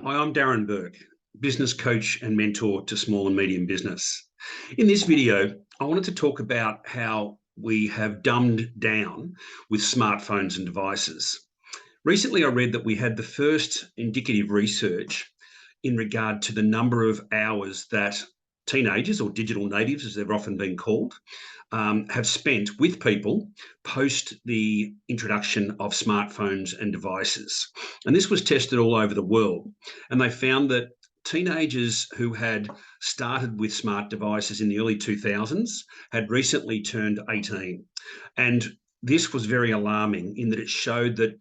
Hi, I'm Darren Bourke, business coach and mentor to small and medium business. In this video, I wanted to talk about how we have dumbed down with smartphones and devices. Recently, I read that we had the first indicative research in regard to the number of hours that teenagers, or digital natives as they've often been called, have spent with people post the introduction of smartphones and devices. And this was tested all over the world. And they found that teenagers who had started with smart devices in the early 2000s had recently turned 18. And this was very alarming in that it showed that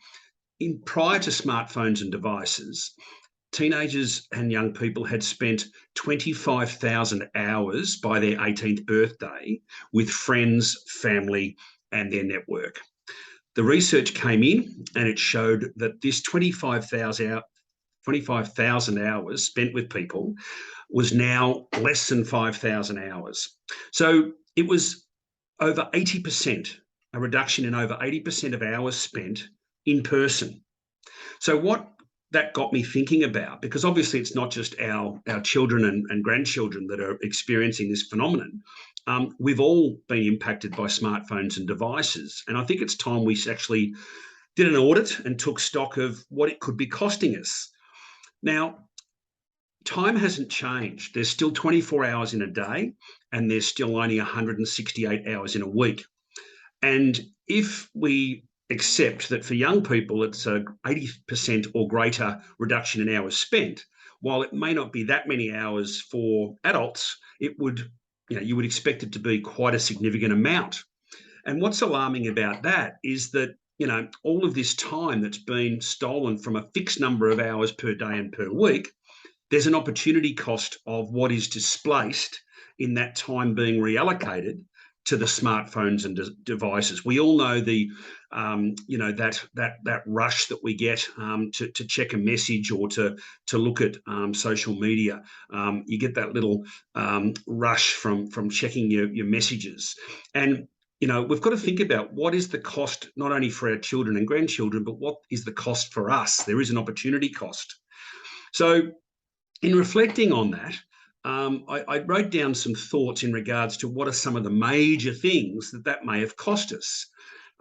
prior to smartphones and devices, teenagers and young people had spent 25,000 hours by their 18th birthday with friends, family, and their network. The research came in and it showed that this 25,000 hours spent with people was now less than 5,000 hours. So it was over 80%, a reduction in over 80% of hours spent in person. So what that got me thinking about, because obviously it's not just our children and grandchildren that are experiencing this phenomenon. We've all been impacted by smartphones and devices. And I think it's time we actually did an audit and took stock of what it could be costing us. Now, time hasn't changed. There's still 24 hours in a day, and there's still only 168 hours in a week. And if we accept that for young people, it's a 80% or greater reduction in hours spent, while it may not be that many hours for adults, it would, you would expect it to be quite a significant amount. And what's alarming about that is that, all of this time that's been stolen from a fixed number of hours per day and per week, there's an opportunity cost of what is displaced in that time being reallocated to the smartphones and devices. We all know the, that rush that we get to check a message or to look at social media. You get that little rush from checking your messages. And, we've got to think about what is the cost, not only for our children and grandchildren, but what is the cost for us? There is an opportunity cost. So in reflecting on that, I wrote down some thoughts in regards to what are some of the major things that may have cost us.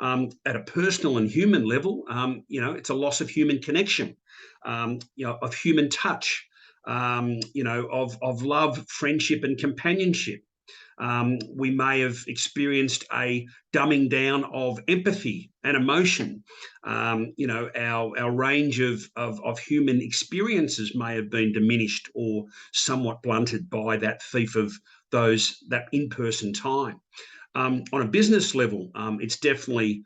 At a personal and human level, it's a loss of human connection, of human touch, of love, friendship, and companionship. We may have experienced a dumbing down of empathy and emotion. Our range of human experiences may have been diminished or somewhat blunted by that thief of that in-person time. On a business level, it's definitely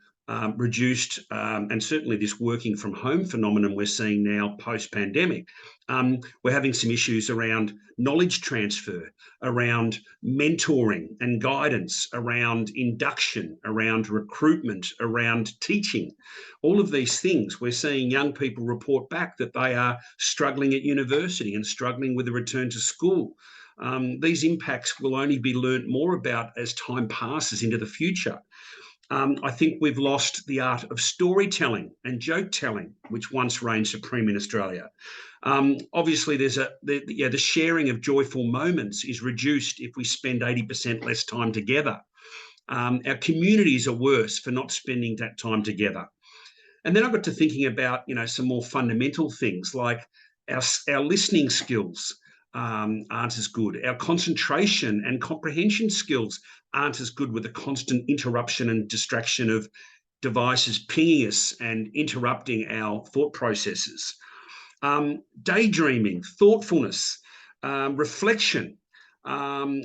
reduced, and certainly this working from home phenomenon we're seeing now post-pandemic. We're having some issues around knowledge transfer, around mentoring and guidance, around induction, around recruitment, around teaching. All of these things, we're seeing young people report back that they are struggling at university and struggling with a return to school. These impacts will only be learnt more about as time passes into the future. I think we've lost the art of storytelling and joke telling, which once reigned supreme in Australia. Obviously, the sharing of joyful moments is reduced if we spend 80% less time together. Our communities are worse for not spending that time together. And then I got to thinking about, some more fundamental things like our listening skills aren't as good. Our concentration and comprehension skills aren't as good with the constant interruption and distraction of devices pinging us and interrupting our thought processes. Daydreaming, thoughtfulness, reflection,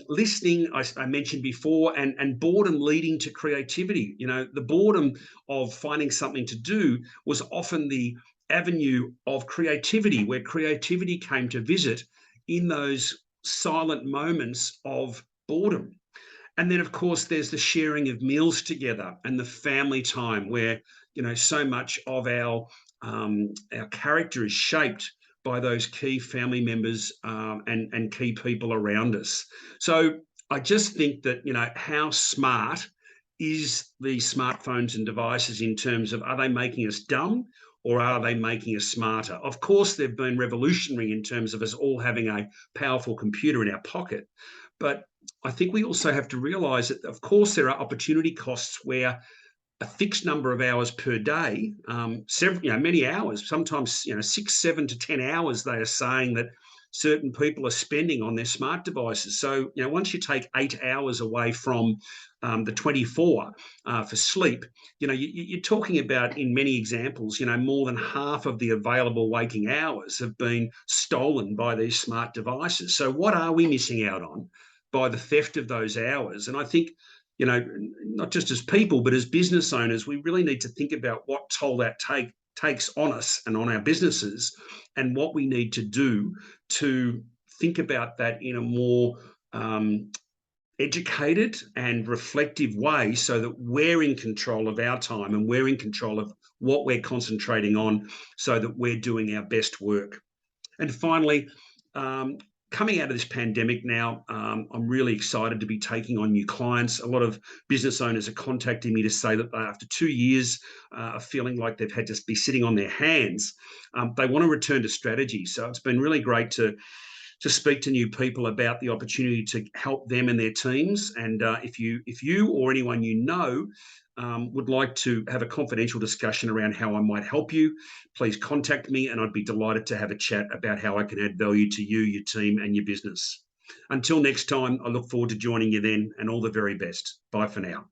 listening, I mentioned before, and boredom leading to creativity. The boredom of finding something to do was often the avenue of creativity, where creativity came to visit in those silent moments of boredom. And then, of course, there's the sharing of meals together and the family time where, so much of our character is shaped by those key family members and key people around us. So I just think that, how smart is these smartphones and devices in terms of, are they making us dumb or are they making us smarter? Of course, they've been revolutionary in terms of us all having a powerful computer in our pocket. But I think we also have to realize that, of course, there are opportunity costs where a fixed number of hours per day, several, many hours, sometimes, 6, 7 to 10 hours, they are saying that certain people are spending on their smart devices. So, once you take 8 hours away from the 24 for sleep, you're talking about, in many examples, more than half of the available waking hours have been stolen by these smart devices. So what are we missing out on by the theft of those hours? And I think, not just as people, but as business owners, we really need to think about what toll that takes on us and on our businesses, and what we need to do to think about that in a more educated and reflective way, so that we're in control of our time and we're in control of what we're concentrating on, so that we're doing our best work. And finally, coming out of this pandemic now, I'm really excited to be taking on new clients. A lot of business owners are contacting me to say that after 2 years of feeling like they've had to be sitting on their hands, they want to return to strategy. So it's been really great to speak to new people about the opportunity to help them and their teams. And if you or anyone would like to have a confidential discussion around how I might help you, please contact me, and I'd be delighted to have a chat about how I can add value to you, your team, and your business. Until next time, I look forward to joining you then, and all the very best. Bye for now.